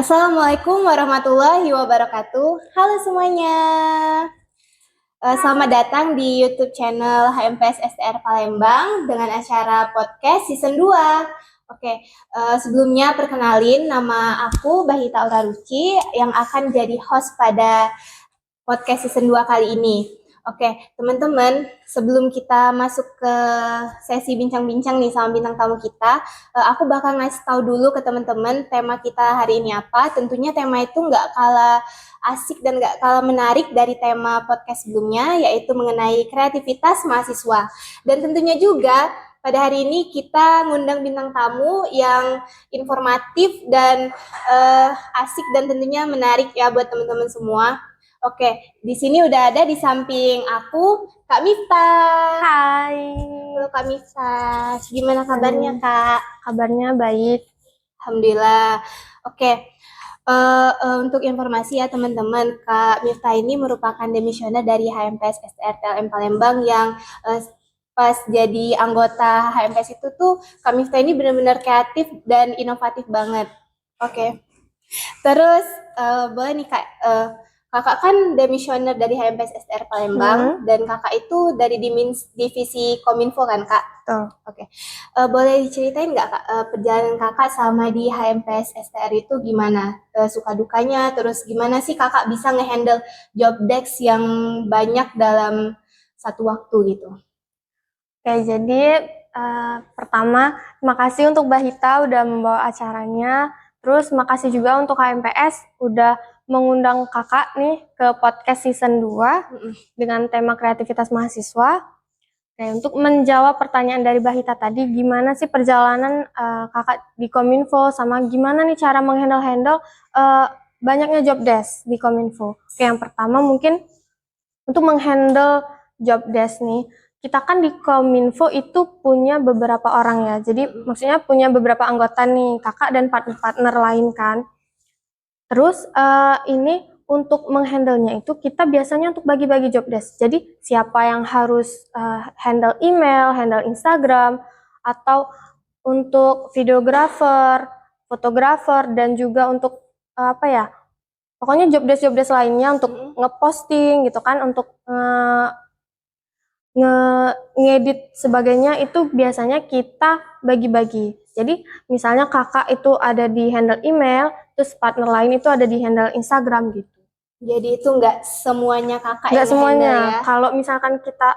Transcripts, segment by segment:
Assalamualaikum warahmatullahi wabarakatuh. Halo semuanya. Selamat datang di YouTube channel HMPS STR Palembang dengan acara podcast season 2. Oke, sebelumnya perkenalin nama aku Bahita Uraruci yang akan jadi host pada podcast season 2 kali ini. Oke, teman-teman, sebelum kita masuk ke sesi bincang-bincang nih sama bintang tamu kita, aku bakal ngasih tahu dulu ke teman-teman tema kita hari ini apa. Tentunya tema itu nggak kalah asik dan nggak kalah menarik dari tema podcast sebelumnya, yaitu mengenai kreativitas mahasiswa. Dan tentunya juga pada hari ini kita ngundang bintang tamu yang informatif dan asik dan tentunya menarik ya buat teman-teman semua. Oke, di sini udah ada di samping aku Kak Miftah. Hai, Halo Kak Miftah, gimana kabarnya Kak? kabarnya baik. Alhamdulillah. Oke, untuk informasi ya teman-teman, Kak Miftah ini merupakan demisioner dari HMPS STR TLM Palembang yang pas jadi anggota HMPS itu tuh Kak Miftah ini benar-benar kreatif dan inovatif banget. Oke. Terus boleh nih Kak, Kakak kan demisioner dari HMPS STR Palembang dan Kakak itu dari divisi Kominfo kan Kak? Tuh. Oke. Boleh diceritain nggak Kak perjalanan Kakak sama di HMPS STR itu gimana? Suka dukanya, terus gimana sih Kakak bisa ngehandle job desk yang banyak dalam satu waktu gitu? Oke, jadi pertama, terima kasih untuk Bahita udah membawa acaranya. Terus makasih juga untuk HMPS udah mengundang kakak nih ke podcast season 2 dengan tema kreativitas mahasiswa. Oke, untuk menjawab pertanyaan dari Bahita tadi, gimana sih perjalanan kakak di Kominfo sama gimana nih cara menghandle banyaknya job desk di Kominfo. Oke, yang pertama mungkin untuk menghandle job desk nih, kita kan di Kominfo itu punya beberapa orang ya. Jadi maksudnya punya beberapa anggota nih, kakak dan partner-partner lain kan. Terus ini untuk menghandlenya itu kita biasanya untuk bagi-bagi job desk. Jadi siapa yang harus handle email, handle Instagram, atau untuk videografer, fotografer, dan juga untuk apa ya, pokoknya job desk lainnya untuk ngeposting gitu kan, untuk ngedit sebagainya itu biasanya kita bagi-bagi. Jadi misalnya kakak itu ada di handle email, terus partner lain itu ada di handle Instagram gitu. Jadi itu nggak semuanya Kakak Nggak yang ngehandle semuanya. ya? Kalau misalkan kita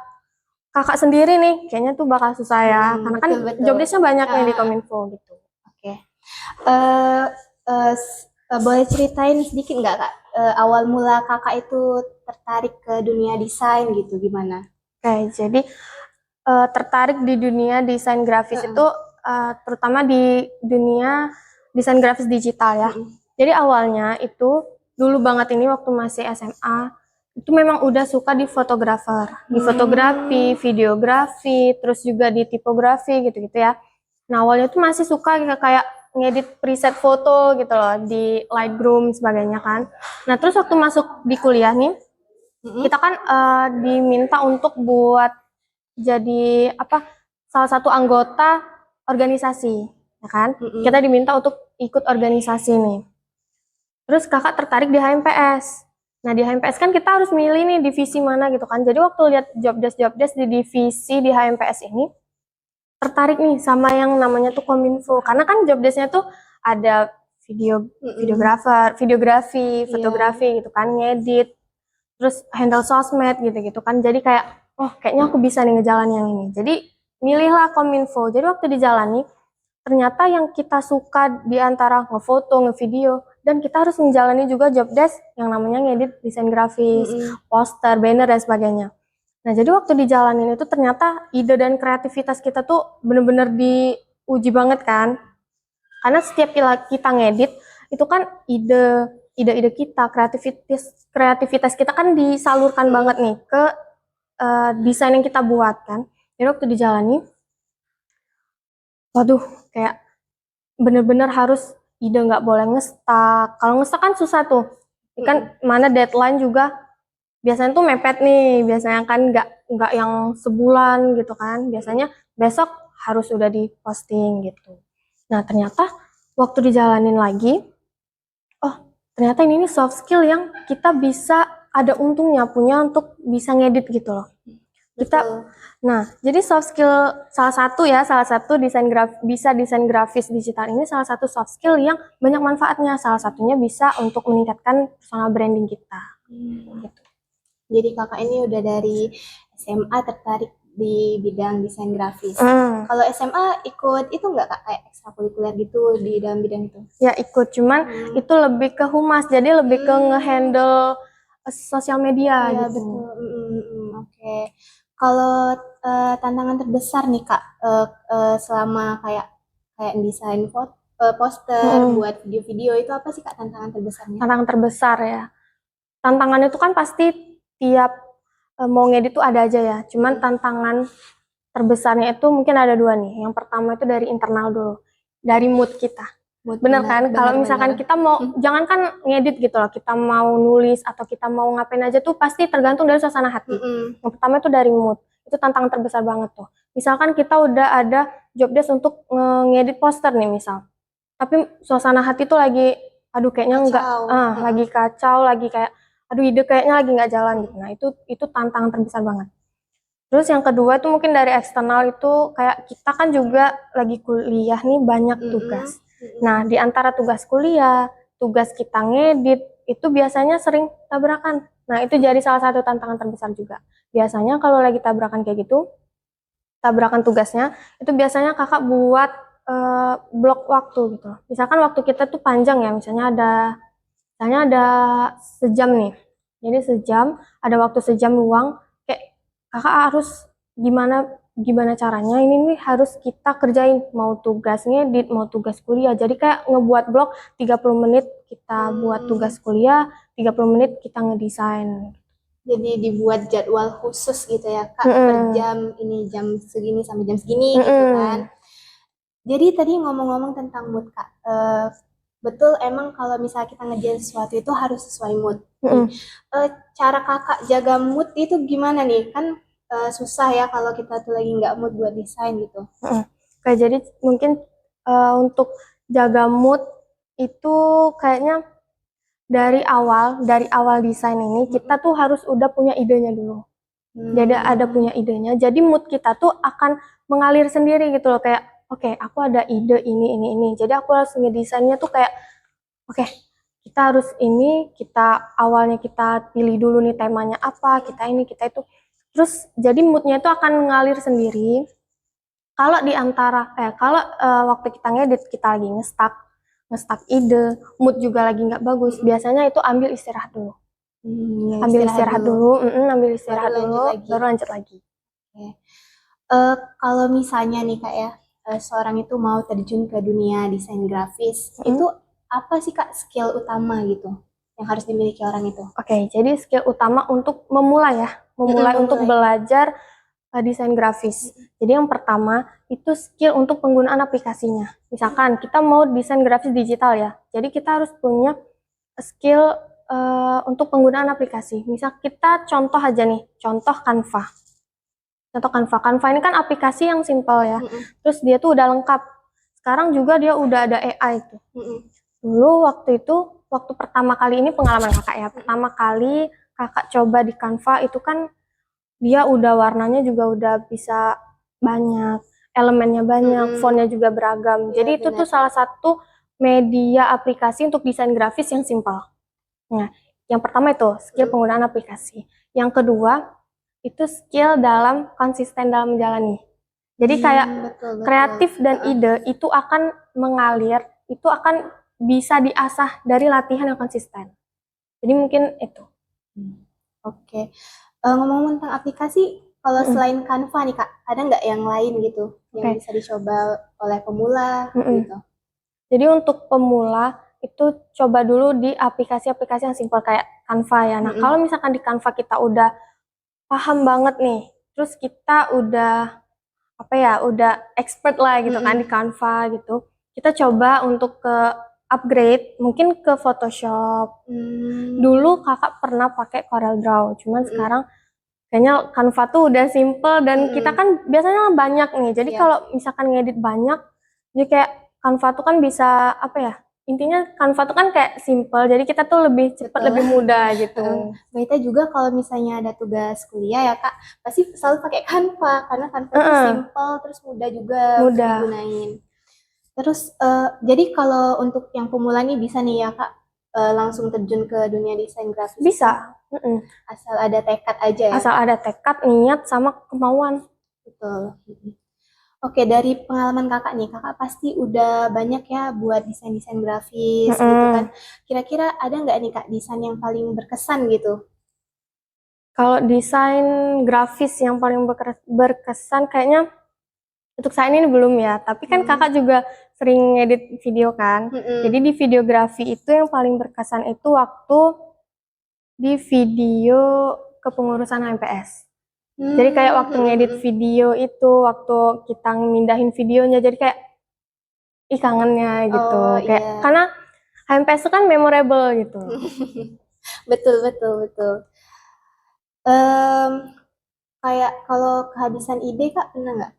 kakak sendiri nih, kayaknya tuh bakal susah ya, karena kan Betul-betul. job desk-nya banyak nih di Kominfo gitu. Oke. Eh, boleh ceritain sedikit nggak Kak? Awal mula Kakak itu tertarik ke dunia desain gitu gimana? Oke, jadi tertarik di dunia desain grafis itu terutama di dunia desain grafis digital ya. Jadi awalnya itu dulu banget ini waktu masih SMA itu memang udah suka di fotografer, di fotografi, videografi, terus juga di tipografi gitu-gitu ya. Nah awalnya tuh masih suka kayak ngedit preset foto gitu loh di Lightroom sebagainya kan. Nah terus waktu masuk di kuliah nih kita kan diminta untuk buat jadi apa salah satu anggota organisasi ya kan. Kita diminta untuk ikut organisasi nih. Terus kakak tertarik di HMPS. Nah di HMPS kan kita harus milih nih divisi mana gitu kan. Jadi waktu lihat job desk di divisi di HMPS ini tertarik nih sama yang namanya tuh Kominfo. Karena kan job desknya tuh ada videografer, videografi, fotografi gitu kan, ngedit, terus handle sosmed gitu-gitu kan. Jadi kayak oh kayaknya aku bisa nih ngejalan yang ini. Jadi milihlah Kominfo. Jadi waktu dijalani ternyata yang kita suka di antara ngefoto, ngevideo, dan kita harus menjalani juga job desk yang namanya ngedit desain grafis, poster, banner, dan sebagainya. Nah, jadi waktu dijalanin itu ternyata ide dan kreativitas kita tuh bener-bener diuji banget kan. Karena setiap kita ngedit, itu kan ide-ide kita, kreativitas kita kan disalurkan banget nih ke desain yang kita buat kan. Jadi waktu dijalani, waduh kayak bener-bener harus ide nggak boleh ngestak. Kalau ngestak kan susah tuh. Kan mana deadline juga biasanya tuh mepet nih. Biasanya kan nggak yang sebulan gitu kan. Biasanya besok harus udah diposting gitu. Nah ternyata waktu dijalanin lagi, ternyata ini nih soft skill yang kita bisa ada untungnya punya untuk bisa ngedit gitu loh. Betul. Nah, jadi soft skill salah satu bisa desain grafis digital ini salah satu soft skill yang banyak manfaatnya. Salah satunya bisa untuk meningkatkan personal branding kita. Gitu. Jadi kakak ini udah dari SMA tertarik di bidang desain grafis. Kalau SMA ikut itu nggak kak, kayak ekstrakurikuler gitu di dalam bidang itu? Ya ikut, cuman itu lebih ke humas, jadi lebih ke ngehandle sosial media Iya gitu. betul. Oke. Kalau tantangan terbesar nih kak, selama kayak desain poster, buat video-video itu apa sih kak tantangan terbesarnya? Tantangan terbesar ya. Tantangan itu kan pasti tiap mau ngedit tuh ada aja ya. Cuman tantangan terbesarnya itu mungkin ada dua nih. Yang pertama itu dari internal dulu, dari mood kita. Bener kan? Kalau misalkan kita mau, jangankan ngedit gitu loh, kita mau nulis atau kita mau ngapain aja tuh pasti tergantung dari suasana hati. Yang pertama itu dari mood. Itu tantangan terbesar banget tuh. Misalkan kita udah ada job desk untuk ngedit poster nih misal. Tapi suasana hati tuh lagi, aduh kayaknya lagi kacau, lagi kayak, aduh ide kayaknya lagi nggak jalan gitu. Nah itu tantangan terbesar banget. Terus yang kedua itu mungkin dari eksternal itu kayak kita kan juga lagi kuliah nih banyak tugas. Nah di antara tugas kuliah, tugas kita ngedit itu biasanya sering tabrakan. Nah itu jadi salah satu tantangan terbesar juga. Biasanya kalau lagi tabrakan kayak gitu, tabrakan tugasnya itu biasanya kakak buat blok waktu gitu. Misalkan waktu kita tuh panjang ya, misalnya ada sejam nih. Jadi sejam, ada waktu sejam luang, kayak kakak harus gimana caranya ini nih harus kita kerjain, mau tugas ngedit, mau tugas kuliah. Jadi kayak ngebuat blok 30 menit kita buat tugas kuliah, 30 menit kita ngedesain. Jadi dibuat jadwal khusus gitu ya kak, per jam, ini jam segini sampai jam segini gitu kan. Jadi tadi ngomong-ngomong tentang mood kak, betul emang kalau misalnya kita ngerjain sesuatu itu harus sesuai mood. Cara kakak jaga mood itu gimana nih? Kan susah ya kalau kita tuh lagi nggak mood buat desain gitu. Kayak jadi mungkin untuk jaga mood itu kayaknya dari awal desain ini kita tuh harus udah punya idenya dulu. Jadi ada punya idenya. Jadi mood kita tuh akan mengalir sendiri gitu loh, kayak oke, aku ada ide ini. Jadi aku harus ngedesainnya tuh kayak oke, kita harus ini, awalnya kita pilih dulu nih temanya apa, kita ini, kita itu. Terus jadi moodnya itu akan mengalir sendiri. Kalau waktu kita ngedit kita lagi nge-stuck ide, mood juga lagi nggak bagus, biasanya itu ambil istirahat dulu. Ambil istirahat dulu, baru lanjut lagi. Kalau misalnya nih kak ya, seorang itu mau terjun ke dunia desain grafis, itu apa sih kak skill utama gitu yang harus dimiliki orang itu? Oke, jadi skill utama untuk memulai untuk belajar desain grafis. Jadi yang pertama itu skill untuk penggunaan aplikasinya. Misalkan kita mau desain grafis digital ya, jadi kita harus punya skill untuk penggunaan aplikasi. Misal kita contoh aja nih, contoh Canva. Canva ini kan aplikasi yang simpel ya. Terus dia tuh udah lengkap. Sekarang juga dia udah ada AI tuh. Dulu waktu pertama kali ini pengalaman kakak ya. Pertama kali kakak coba di Canva itu kan dia udah warnanya juga udah bisa banyak, elemennya banyak, fontnya juga beragam. Jadi itu tuh salah satu media aplikasi untuk desain grafis yang simpel. Nah, yang pertama itu skill penggunaan aplikasi. Yang kedua itu skill dalam konsisten dalam menjalani. Jadi kayak kreatif dan ide itu akan mengalir, itu akan bisa diasah dari latihan yang konsisten. Jadi mungkin itu. Oke. Ngomong tentang aplikasi, kalau selain Canva nih kak, ada nggak yang lain gitu yang bisa dicoba oleh pemula gitu? Jadi untuk pemula itu coba dulu di aplikasi-aplikasi yang simpel kayak Canva ya. Nah kalau misalkan di Canva kita udah paham banget nih, terus kita udah udah expert lah gitu kan di Canva gitu. Kita coba untuk ke upgrade mungkin ke Photoshop. Dulu kakak pernah pakai CorelDRAW, cuman sekarang kayaknya Canva tuh udah simple dan kita kan biasanya banyak nih. Jadi kalau misalkan ngedit banyak, jadi kayak Canva tuh kan bisa intinya Canva tuh kan kayak simple, jadi kita tuh lebih cepat, Betul. lebih mudah gitu. Mbak juga kalau misalnya ada tugas kuliah ya Kak, pasti selalu pakai Canva karena Canva itu Heeh. simple terus mudah juga Mudah. digunain. Terus jadi kalau untuk yang pemula nih bisa nih ya Kak langsung terjun ke dunia desain grafis. Bisa. Asal ada tekad aja ya. Asal ada tekad, niat, sama kemauan. Betul. Oke, dari pengalaman kakak nih, kakak pasti udah banyak ya buat desain-desain grafis gitu kan. Kira-kira ada nggak nih kak desain yang paling berkesan gitu? Kalau desain grafis yang paling berkesan kayaknya untuk saat ini belum ya. Tapi kan kakak juga sering ngedit video kan. Jadi di videografi itu yang paling berkesan itu waktu di video kepengurusan HMPS. Jadi kayak waktu ngedit video itu, waktu kita mindahin videonya, jadi kayak kangennya gitu. Oh, kayak iya. Karena HMPS itu kan memorable gitu. Betul. Kayak kalau kehabisan ide kak pernah nggak?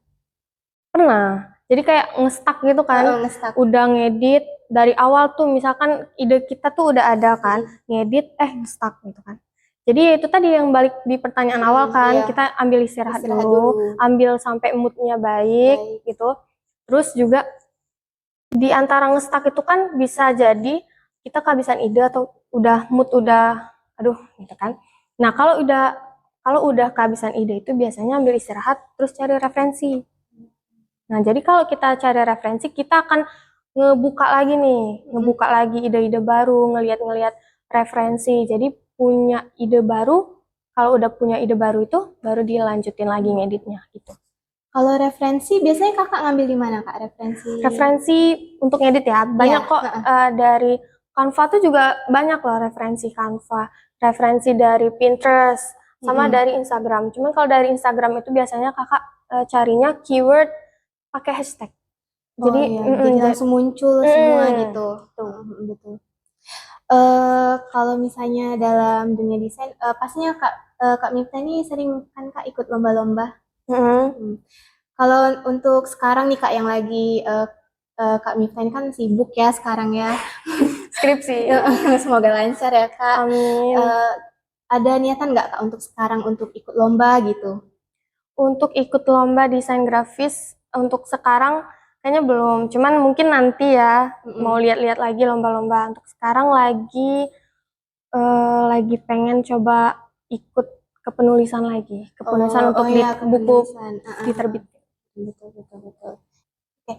Pernah. Jadi kayak ngestak gitu kan. Ngestak. Udah ngedit dari awal tuh, misalkan ide kita tuh udah ada kan, ngedit ngestak gitu kan. Jadi itu tadi yang balik di pertanyaan awal kan, iya. kita ambil istirahat dulu, ambil sampai moodnya baik gitu. Terus juga di antara ngestak itu kan bisa jadi kita kehabisan ide atau udah mood udah aduh gitu kan. Nah, kalau udah kehabisan ide itu biasanya ambil istirahat terus cari referensi. Nah, jadi kalau kita cari referensi, kita akan ngebuka lagi ide-ide baru, ngelihat referensi. Jadi punya ide baru, kalau udah punya ide baru itu baru dilanjutin lagi ngeditnya gitu. Kalau referensi biasanya kakak ngambil di mana kak referensi? Referensi untuk ngedit ya, banyak kok dari Canva tuh juga banyak loh referensi Canva, referensi dari Pinterest, sama dari Instagram. Cuman kalau dari Instagram itu biasanya kakak carinya keyword pakai hashtag. Jadi, jadi langsung muncul semua gitu. Betul. Kalau misalnya dalam dunia desain, pastinya Kak Mifta ini sering kan Kak ikut lomba-lomba. Kalau untuk sekarang nih Kak yang lagi Kak Mifta ini kan sibuk ya sekarang ya. Skripsi. Semoga lancar ya Kak. Amin. Ada niatan nggak Kak untuk sekarang untuk ikut lomba gitu? Untuk ikut lomba desain grafis untuk sekarang kayaknya belum. Cuman mungkin nanti ya mau lihat-lihat lagi lomba-lomba. Untuk sekarang lagi pengen coba ikut kepenulisan lagi. Kepenulisan untuk buku diterbit. Betul. Oke.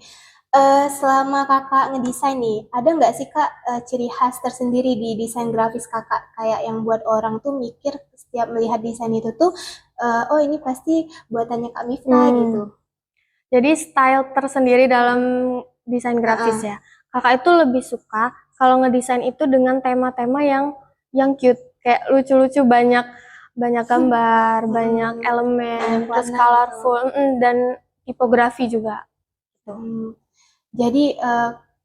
Selama kakak ngedesain nih, ada nggak sih kak ciri khas tersendiri di desain grafis kakak? Kayak yang buat orang tuh mikir setiap melihat desain itu tuh, oh ini pasti buatannya Kak Mifta gitu. Jadi style tersendiri dalam desain grafis ya. Kakak itu lebih suka kalau ngedesain itu dengan tema-tema yang cute, kayak lucu-lucu, banyak gambar, banyak elemen, terus colorful, dan tipografi juga. Jadi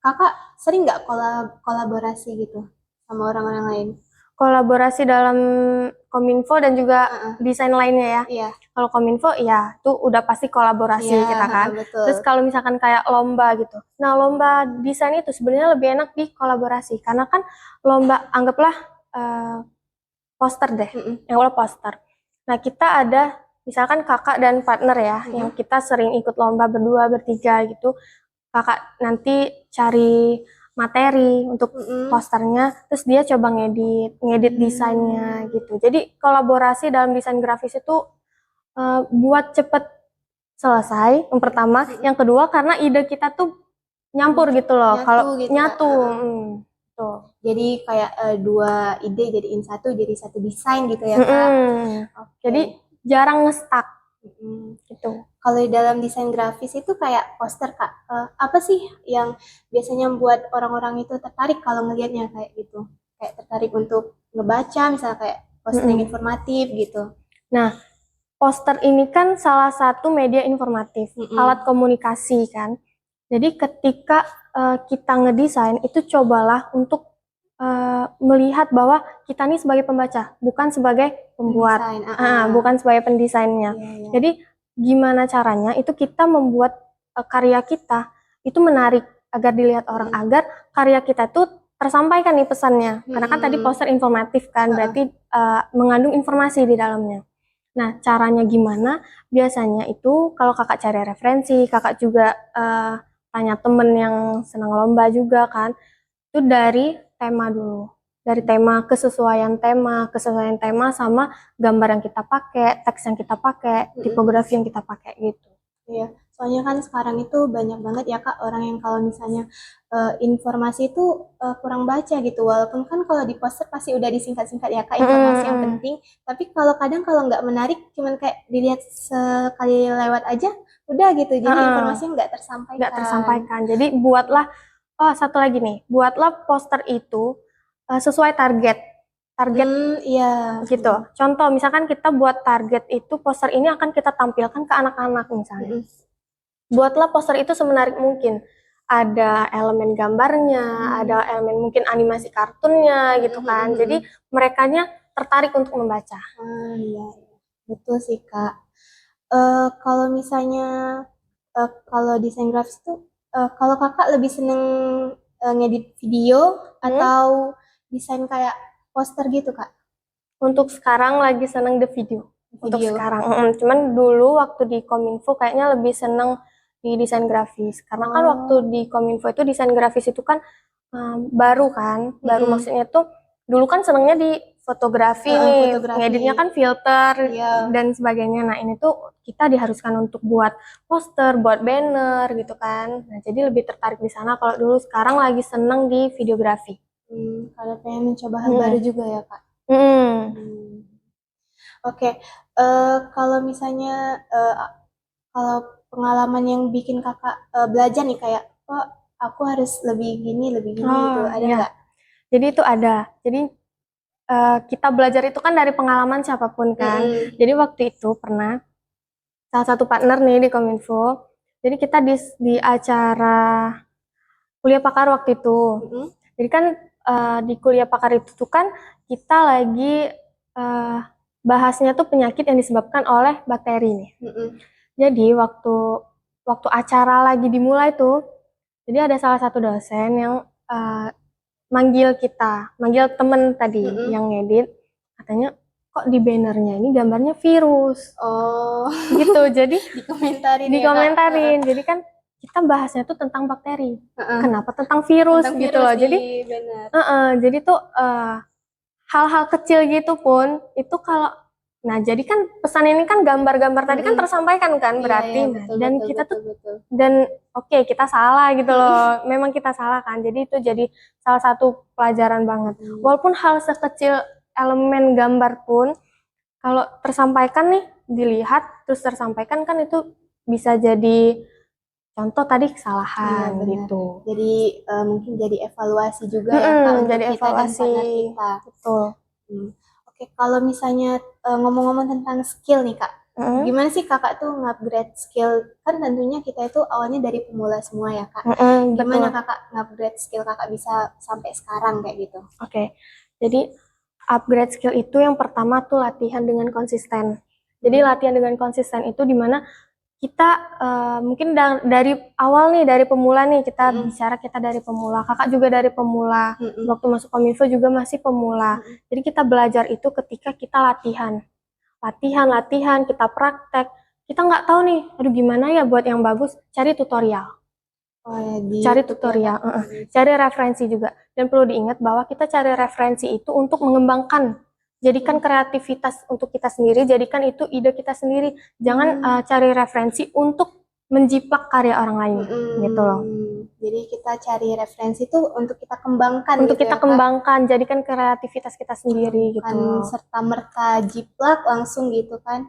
kakak sering nggak kolaborasi gitu sama orang-orang lain? Kolaborasi dalam Kominfo dan juga desain lainnya ya. Iya. Kalau Kominfo ya tuh udah pasti kolaborasi kita kan. Betul. Terus kalau misalkan kayak lomba gitu. Nah, lomba desain itu sebenarnya lebih enak di kolaborasi karena kan lomba anggaplah poster deh. Yang udah poster. Nah, kita ada misalkan kakak dan partner ya yang kita sering ikut lomba berdua, bertiga gitu. Kakak nanti cari materi untuk posternya, terus dia coba ngedit desainnya gitu. Jadi kolaborasi dalam desain grafis itu buat cepet selesai, yang pertama. Yang kedua karena ide kita tuh nyampur gitu loh. Kalau gitu, nyatu. Tuh. Jadi kayak dua ide jadiin satu, jadi satu desain gitu ya Kak. Jadi jarang ngestak. Gitu. Kalau di dalam desain grafis itu kayak poster Kak, apa sih yang biasanya membuat orang-orang itu tertarik kalau ngelihatnya kayak gitu? Kayak tertarik untuk ngebaca misalnya kayak poster yang informatif gitu. Nah, poster ini kan salah satu media informatif, alat komunikasi kan. Jadi ketika kita ngedesain itu cobalah untuk melihat bahwa kita nih sebagai pembaca, bukan sebagai pembuat, bukan sebagai pendesainnya. Jadi gimana caranya itu kita membuat karya kita itu menarik agar dilihat orang, agar karya kita tuh tersampaikan nih pesannya. Karena kan tadi poster informatif kan, berarti mengandung informasi di dalamnya. Nah, caranya gimana? Biasanya itu kalau kakak cari referensi, kakak juga tanya temen yang senang lomba juga kan, itu dari tema dulu. Dari tema, kesesuaian tema sama gambar yang kita pakai, teks yang kita pakai, tipografi yang kita pakai gitu. Iya, soalnya kan sekarang itu banyak banget ya Kak orang yang kalau misalnya informasi itu kurang baca gitu. Walaupun kan kalau di poster pasti udah disingkat-singkat ya Kak informasi yang penting. Tapi kalau kadang kalau nggak menarik, cuman kayak dilihat sekali lewat aja, udah gitu. Jadi informasinya nggak tersampaikan. Nggak tersampaikan. Jadi buatlah, satu lagi nih, buatlah poster itu sesuai target. Iya. Gitu. Contoh, misalkan kita buat target itu poster ini akan kita tampilkan ke anak-anak misalnya. Buatlah poster itu semenarik mungkin. Ada elemen gambarnya, ada elemen mungkin animasi kartunnya gitu kan. Jadi merekanya tertarik untuk membaca. Iya, betul sih Kak. Kalau misalnya kalau desain grafis itu, kalau Kakak lebih seneng ngedit video atau desain kayak poster gitu Kak? Untuk sekarang lagi seneng the video. Untuk sekarang, cuman dulu waktu di Kominfo kayaknya lebih seneng di desain grafis. Karena kan waktu di Kominfo itu desain grafis itu kan baru kan, baru maksudnya tuh dulu kan senengnya di fotografi nih, ngeditnya kan filter dan sebagainya. Nah ini tuh kita diharuskan untuk buat poster, buat banner gitu kan. Nah jadi lebih tertarik di sana. Kalau dulu, sekarang lagi seneng di videografi. Kalau pengen mencoba hal baru juga ya Kak? Oke, kalau misalnya kalau pengalaman yang bikin Kakak belajar nih kayak, kok aku harus lebih gini gitu, ada nggak? Jadi itu ada. Jadi kita belajar itu kan dari pengalaman siapapun kan. Jadi waktu itu pernah salah satu partner nih di Kominfo. Jadi kita di acara kuliah pakar waktu itu. Jadi kan di kuliah pakar itu tuh kan kita lagi bahasnya tuh penyakit yang disebabkan oleh bakteri nih. Jadi waktu acara lagi dimulai tuh, jadi ada salah satu dosen yang manggil temen tadi yang ngedit, katanya kok di bannernya ini gambarnya virus. Gitu. Jadi dikomentarin. Jadi kan kita bahasnya tuh tentang bakteri. Kenapa tentang virus gitu loh. Jadi tuh hal-hal kecil gitu pun itu kalau jadi kan pesan ini kan gambar-gambar tadi kan tersampaikan kan berarti. Dan kita tuh dan oke, kita salah gitu loh. Memang kita salah kan. Jadi itu jadi salah satu pelajaran banget. Walaupun hal sekecil elemen gambar pun kalau tersampaikan nih, dilihat terus tersampaikan kan itu bisa jadi contoh tadi kesalahan gitu. Jadi mungkin jadi evaluasi juga ya Kak untuk jadi kita evaluasi. dan partner kita. Betul. Oke, kalau misalnya ngomong-ngomong tentang skill nih Kak, gimana sih Kakak tuh nge-upgrade skill? Kan tentunya kita itu awalnya dari pemula semua ya Kak. Gimana Kakak nge-upgrade skill Kakak bisa sampai sekarang kayak gitu? Oke, jadi upgrade skill itu yang pertama tuh latihan dengan konsisten. Jadi latihan dengan konsisten itu dimana kita mungkin dari awal nih, dari pemula nih, kita bicara kita dari pemula, kakak juga dari pemula, waktu masuk Kominfo juga masih pemula. Jadi kita belajar itu ketika kita latihan, kita praktek. Kita nggak tahu nih, aduh gimana ya buat yang bagus, cari tutorial. Cari referensi juga. Dan perlu diingat bahwa kita cari referensi itu untuk mengembangkan. Jadikan kreativitas untuk kita sendiri, jadikan itu ide kita sendiri. Jangan cari referensi untuk menjiplak karya orang lain, gitu loh. Jadi kita cari referensi itu untuk kita kembangkan. Untuk kita kembangkan, jadikan kreativitas kita sendiri, gitu. Serta merta jiplak langsung gitu kan?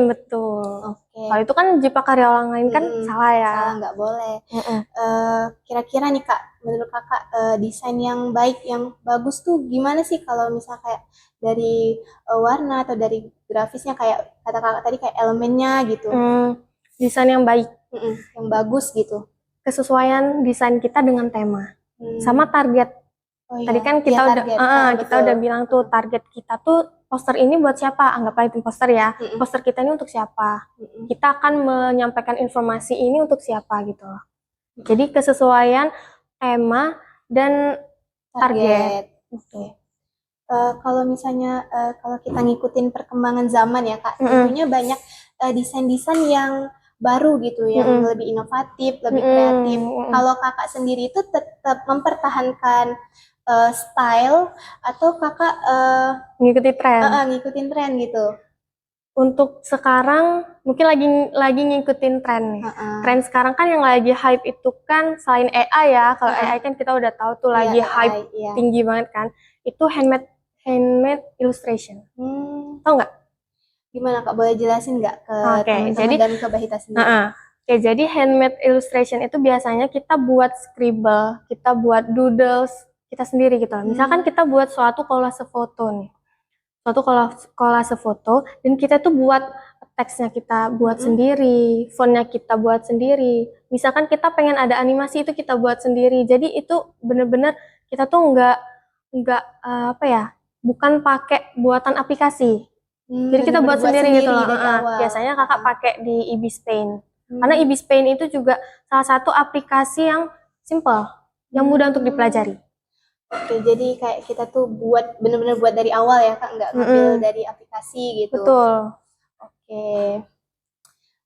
Betul. Kalau itu kan jiplak karya orang lain kan salah ya. Salah, nggak boleh. Kira-kira nih Kak, menurut Kakak desain yang baik, yang bagus tuh gimana sih kalau misal kayak dari warna atau dari grafisnya kayak kata Kakak tadi kayak elemennya gitu. Desain yang baik, yang bagus gitu. Kesesuaian desain kita dengan tema, sama target. Tadi kan kita udah bilang tuh target kita tuh poster ini buat siapa? Anggaplah itu poster ya. Poster kita ini untuk siapa? Kita akan menyampaikan informasi ini untuk siapa gitu loh. Jadi kesesuaian tema, dan target. Oke. Kalau misalnya kalau kita ngikutin perkembangan zaman ya Kak, tentunya banyak desain-desain yang baru gitu, yang lebih inovatif, lebih kreatif. Kalau Kakak sendiri itu tetap mempertahankan style atau Kakak ngikutin tren gitu? Untuk sekarang mungkin lagi ngikutin tren nih. Tren sekarang kan yang lagi hype itu kan selain AI ya. Kalau AI kan kita udah tahu tuh lagi hype tinggi banget kan. Itu handmade illustration. Tahu nggak? Gimana Kak? Boleh jelasin nggak ke teman-teman dan ke Bahita sendiri? Oke, jadi handmade illustration itu biasanya kita buat scribble, kita buat doodles kita sendiri gitu. Misalkan kita buat suatu kolase foto nih. Suatu kolase foto dan kita tuh buat teksnya kita buat sendiri, fontnya kita buat sendiri. Misalkan kita pengen ada animasi itu kita buat sendiri. Jadi itu bener-bener kita tuh nggak bukan pakai buatan aplikasi. Jadi kita buat sendiri gitu loh. Biasanya kakak pakai di Ibis Paint. Karena Ibis Paint itu juga salah satu aplikasi yang simple, yang mudah untuk dipelajari. Oke, jadi kayak kita tuh bener-bener buat dari awal ya Kak, nggak ngambil dari aplikasi gitu. Betul. Oke.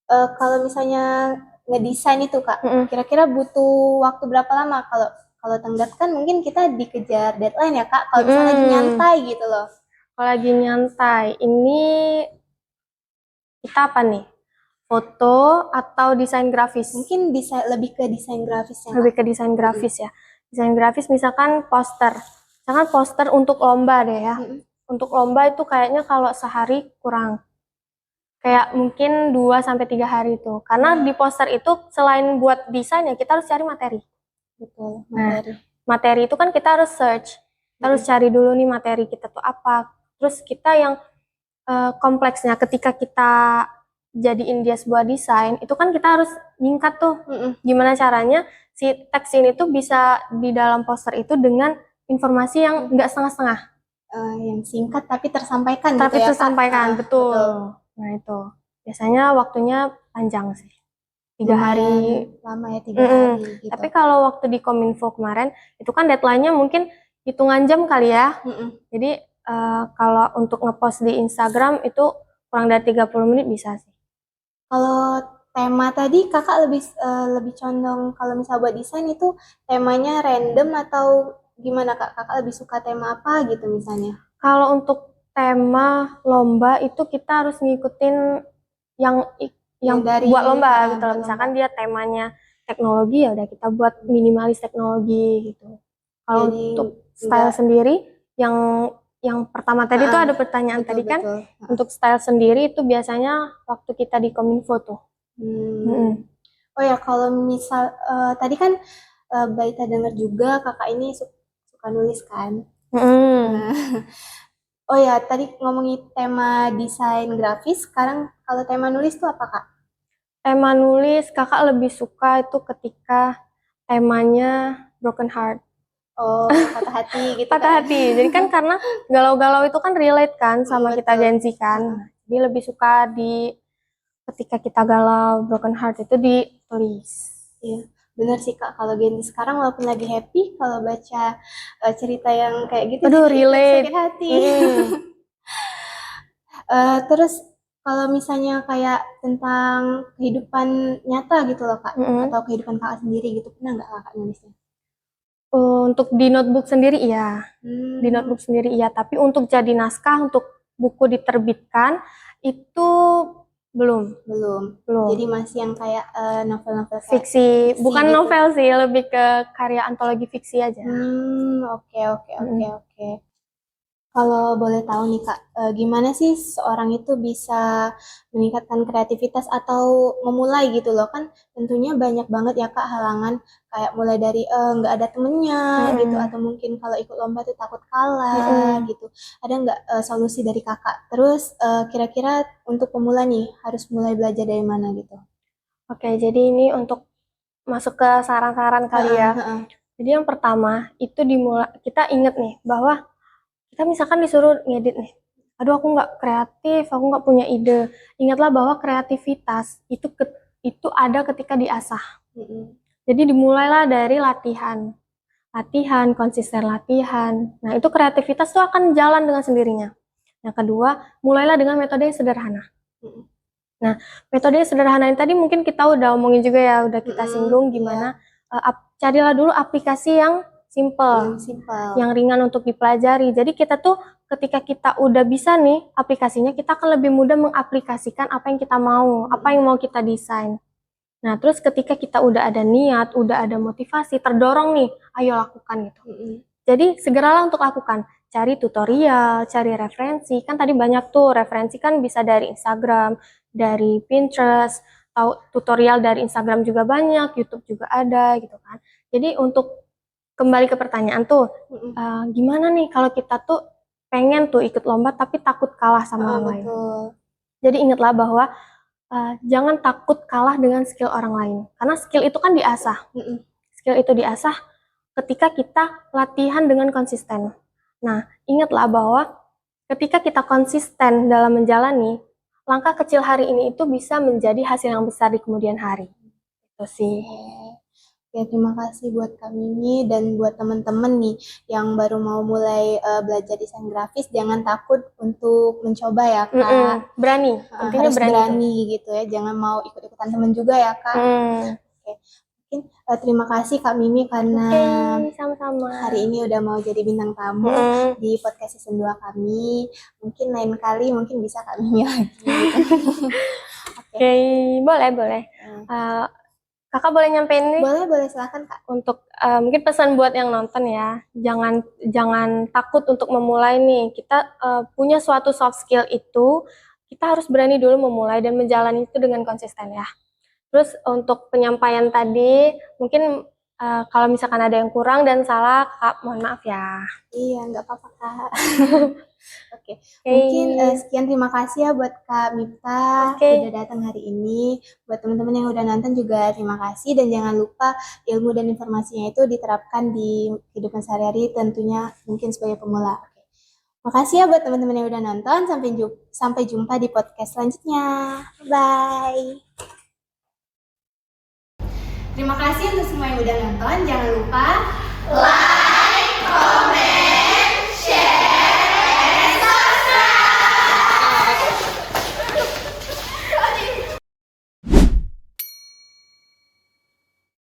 Kalau misalnya ngedesain itu Kak, kira-kira butuh waktu berapa lama? Kalau tenggat kan mungkin kita dikejar deadline ya Kak. Kalau misalnya lagi nyantai gitu loh. Kalau lagi nyantai, ini kita apa nih? Foto atau desain grafis? Mungkin lebih ke desain grafis ya. Lebih ke desain grafis ya. Desain grafis misalkan poster. Misalkan poster untuk lomba deh ya. Untuk lomba itu kayaknya kalau sehari kurang. Kayak mungkin 2-3 hari itu. Karena di poster itu selain buat desain ya kita harus cari materi. Betul, materi. Nah, materi itu kan kita harus search. Kita harus cari dulu nih materi kita tuh apa. Terus kita yang kompleksnya ketika kita jadiin dia sebuah desain, itu kan kita harus nyingkat tuh. Gimana caranya si teks ini tuh bisa di dalam poster itu dengan informasi yang nggak setengah-setengah. Yang singkat tapi tersampaikan tapi gitu ya, tersampaikan, betul. Nah itu biasanya waktunya panjang sih, 3 hari. Lama ya, 3 hari gitu. Tapi kalau waktu di Kominfo kemarin itu kan deadline-nya mungkin hitungan jam kali ya. Jadi kalau untuk ngepost di Instagram itu kurang dari 30 menit bisa sih. Kalau tema tadi kakak lebih condong kalau misal buat desain itu temanya random atau gimana Kak? Kakak lebih suka tema apa gitu misalnya? Kalau untuk tema lomba itu kita harus ngikutin yang buat lomba gitu loh. Misalkan dia temanya teknologi ya udah kita buat minimalis teknologi gitu. Kalau untuk style sendiri yang pertama tadi tuh ada pertanyaan tadi kan, untuk style sendiri itu biasanya waktu kita di Kominfo tuh. Oh ya, kalau misal tadi kan Baita dengar juga kakak ini suka nulis kan. Oh ya, tadi ngomongin tema desain grafis, sekarang kalau tema nulis tuh apa Kak? Tema nulis kakak lebih suka itu ketika temanya broken heart. Oh, patah hati gitu. Patah hati. Jadi kan karena galau-galau itu kan relate kan sama kita Gen Z kan. Jadi lebih suka ketika kita galau, broken heart itu ditulis. Iya, benar sih Kak. Kalau Gen Z sekarang walaupun lagi happy, kalau baca cerita yang kayak gitu relate. Sakit hati. Terus kalau misalnya kayak tentang kehidupan nyata gitu loh Kak, atau kehidupan Kakak sendiri gitu, pernah nggak Kakak nulisnya? Untuk di notebook sendiri iya, di notebook sendiri iya. Tapi untuk jadi naskah, untuk buku diterbitkan itu belum. Jadi masih yang kayak novel-novel fiksi bukan gitu. Novel sih, lebih ke karya antologi fiksi aja. Oke. Kalau boleh tahu nih Kak, gimana sih seorang itu bisa meningkatkan kreativitas atau memulai gitu loh, kan tentunya banyak banget ya Kak halangan, kayak mulai dari nggak ada temennya gitu, atau mungkin kalau ikut lomba tuh takut kalah gitu. Ada nggak solusi dari Kakak? Terus kira-kira untuk pemula nih harus mulai belajar dari mana gitu? Oke, jadi ini untuk masuk ke saran-saran kali ya. Jadi yang pertama itu kita inget nih bahwa kita misalkan disuruh ngedit nih, aduh aku nggak kreatif, aku nggak punya ide. Ingatlah bahwa kreativitas itu ada ketika diasah. Jadi dimulailah dari latihan. latihan, konsisten latihan. Nah, itu kreativitas tuh akan jalan dengan sendirinya. Yang kedua, mulailah dengan metode yang sederhana. Nah, metode yang sederhana ini tadi mungkin kita udah omongin juga ya, udah kita singgung gimana. Carilah dulu aplikasi yang simple, yang ringan untuk dipelajari. Jadi kita tuh ketika kita udah bisa nih aplikasinya, kita akan lebih mudah mengaplikasikan apa yang kita mau, apa yang mau kita desain. Nah, terus ketika kita udah ada niat, udah ada motivasi, terdorong nih, ayo lakukan gitu. Jadi segeralah untuk lakukan. Cari tutorial, cari referensi. Kan tadi banyak tuh referensi kan bisa dari Instagram, dari Pinterest, atau tutorial dari Instagram juga banyak, YouTube juga ada gitu kan. Jadi untuk kembali ke pertanyaan tuh, gimana nih kalau kita tuh pengen tuh ikut lomba tapi takut kalah sama orang lain. Jadi ingatlah bahwa jangan takut kalah dengan skill orang lain. Karena skill itu kan diasah. Skill itu diasah ketika kita latihan dengan konsisten. Nah, ingatlah bahwa ketika kita konsisten dalam menjalani, langkah kecil hari ini itu bisa menjadi hasil yang besar di kemudian hari. Itu sih. Ya, terima kasih buat Kak Mimi dan buat teman-teman nih yang baru mau mulai belajar desain grafis, jangan takut untuk mencoba ya Kak. Berani, intinya harus berani gitu ya, jangan mau ikut-ikutan teman juga ya Kak. Oke. Mungkin terima kasih Kak Mimi karena sama-sama. hari ini udah mau jadi bintang tamu di podcast season 2 kami. Mungkin lain kali mungkin bisa Kak Mimi lagi gitu. Oke, boleh. Kakak boleh nyampein nih? Boleh, silakan Kak. Untuk mungkin pesan buat yang nonton ya, jangan takut untuk memulai nih. Kita punya suatu soft skill itu, kita harus berani dulu memulai dan menjalani itu dengan konsisten ya. Terus untuk penyampaian tadi, mungkin kalau misalkan ada yang kurang dan salah, Kak, mohon maaf ya. Iya, nggak apa-apa Kak. Oke. Mungkin sekian, terima kasih ya buat Kak Mifta udah datang hari ini. Buat teman-teman yang udah nonton juga terima kasih, dan jangan lupa ilmu dan informasinya itu diterapkan di kehidupan sehari-hari, tentunya mungkin sebagai pemula. Oke. Makasih ya buat teman-teman yang udah nonton. Sampai jumpa di podcast selanjutnya. Bye. Terima kasih untuk semua yang udah nonton. Jangan lupa like, comment,